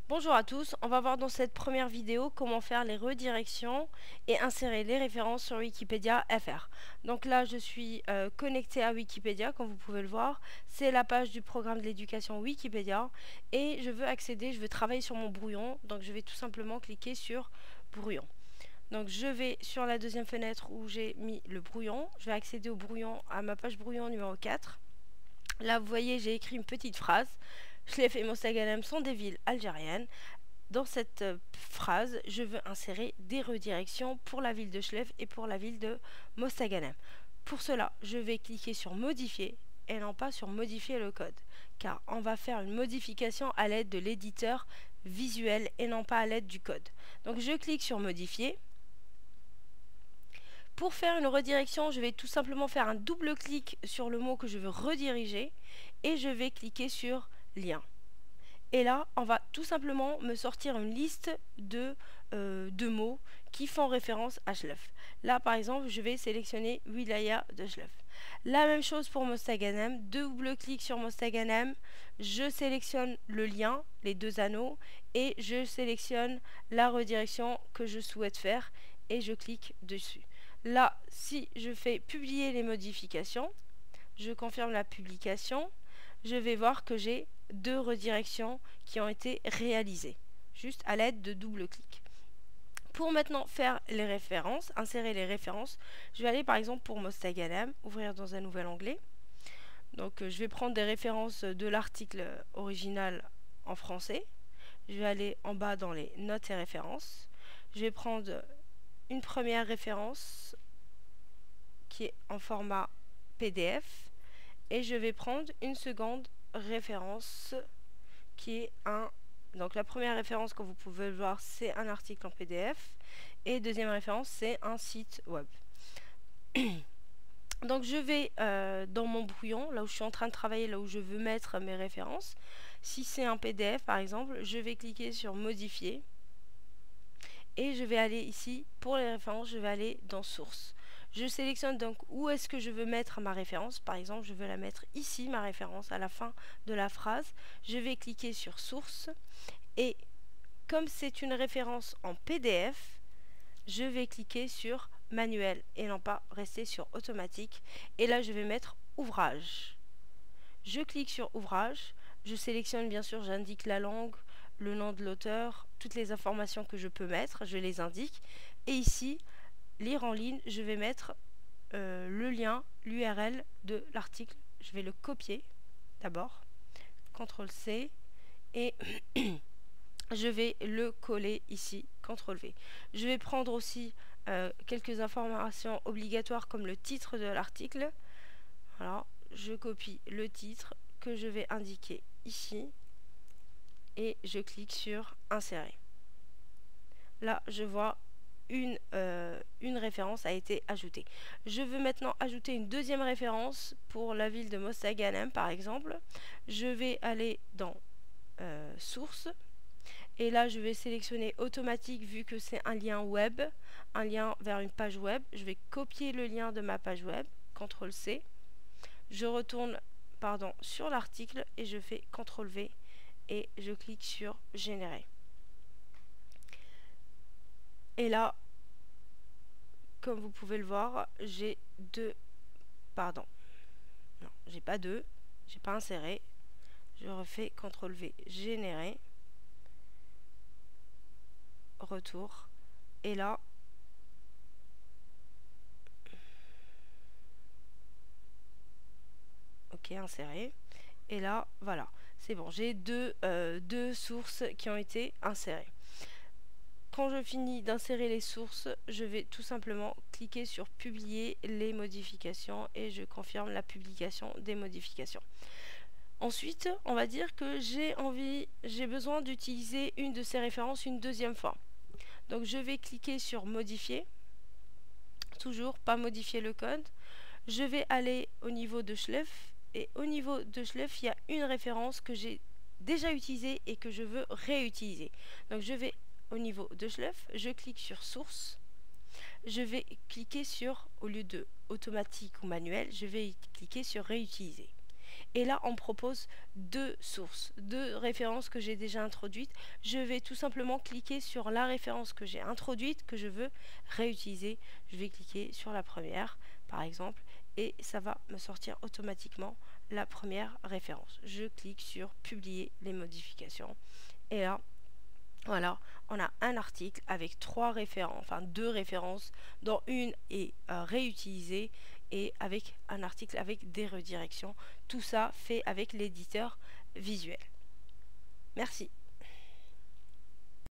Bonjour à tous, on va voir dans cette première vidéo comment faire les redirections et insérer les références sur Wikipédia FR. Donc là je suis connectée à Wikipédia comme vous pouvez le voir, c'est la page du programme de l'éducation Wikipédia et je veux accéder, je veux travailler sur mon brouillon, donc je vais tout simplement cliquer sur brouillon. Donc je vais sur la deuxième fenêtre où j'ai mis le brouillon, je vais accéder au brouillon, à ma page brouillon numéro 4. Là vous voyez j'ai écrit une petite phrase. Chlef et Mostaganem sont des villes algériennes. Dans cette phrase, je veux insérer des redirections pour la ville de Chlef et pour la ville de Mostaganem. Pour cela, je vais cliquer sur modifier et non pas sur modifier le code, car on va faire une modification à l'aide de l'éditeur visuel et non pas à l'aide du code. Donc je clique sur modifier. Pour faire une redirection, je vais tout simplement faire un double clic sur le mot que je veux rediriger et je vais cliquer sur lien. Et là, on va tout simplement me sortir une liste de mots qui font référence à Chlef. Là, par exemple, je vais sélectionner Wilaya de Chlef. La même chose pour Mostaganem. Double-clic sur Mostaganem. Je sélectionne le lien, les deux anneaux, et je sélectionne la redirection que je souhaite faire et je clique dessus. Là, si je fais publier les modifications, je confirme la publication, je vais voir que j'ai deux redirections qui ont été réalisées, juste à l'aide de double clic. Pour maintenant faire les références, insérer les références, je vais aller par exemple pour Mostaganem, ouvrir dans un nouvel onglet. Donc je vais prendre des références de l'article original en français. Je vais aller en bas dans les notes et références. Je vais prendre une première référence qui est en format PDF et je vais prendre une seconde référence qui est donc la première référence, comme vous pouvez le voir, c'est un article en PDF et deuxième référence c'est un site web. Donc je vais dans mon brouillon, là où je suis en train de travailler, là où je veux mettre mes références. Si c'est un PDF par exemple, je vais cliquer sur modifier et je vais aller ici pour les références, je vais aller dans source. Je sélectionne donc où est-ce que je veux mettre ma référence. Par exemple, je veux la mettre ici, ma référence, à la fin de la phrase. Je vais cliquer sur source et comme c'est une référence en PDF, je vais cliquer sur manuel et non pas rester sur automatique. Et là, je vais mettre ouvrage. Je clique sur ouvrage. Je sélectionne bien sûr, j'indique la langue, le nom de l'auteur, toutes les informations que je peux mettre, je les indique. Et ici, lire en ligne, je vais mettre le lien, l'URL de l'article. Je vais le copier d'abord, CTRL-C, et je vais le coller ici, CTRL-V. Je vais prendre aussi quelques informations obligatoires comme le titre de l'article. Voilà, je copie le titre que je vais indiquer ici et je clique sur insérer. Là, je vois une référence a été ajoutée. Je veux maintenant ajouter une deuxième référence pour la ville de Mostaganem par exemple. Je vais aller dans source et là je vais sélectionner automatique vu que c'est un lien web, un lien vers une page web. Je vais copier le lien de ma page web, CTRL-C. Je retourne sur l'article et je fais CTRL-V et je clique sur générer. Et là, comme vous pouvez le voir, j'ai j'ai pas inséré. Je refais CTRL-V, générer, retour. Et là, ok, inséré. Et là, voilà, c'est bon, j'ai deux sources qui ont été insérées. Quand je finis d'insérer les sources, je vais tout simplement cliquer sur publier les modifications et je confirme la publication des modifications. Ensuite, on va dire que j'ai besoin d'utiliser une de ces références une deuxième fois. Donc je vais cliquer sur modifier, toujours pas modifier le code. Je vais aller au niveau de Chlef et au niveau de Chlef, il y a une référence que j'ai déjà utilisée et que je veux réutiliser. Donc je vais au niveau de Chlef, je clique sur source, je vais cliquer sur, au lieu de automatique ou manuel, je vais cliquer sur réutiliser. Et là, on propose deux sources, deux références que j'ai déjà introduites. Je vais tout simplement cliquer sur la référence que j'ai introduite, que je veux réutiliser. Je vais cliquer sur la première, par exemple, et ça va me sortir automatiquement la première référence. Je clique sur publier les modifications. Et là, voilà, on a un article avec trois références, enfin deux références, dont une est réutilisée et avec un article avec des redirections. Tout ça fait avec l'éditeur visuel. Merci.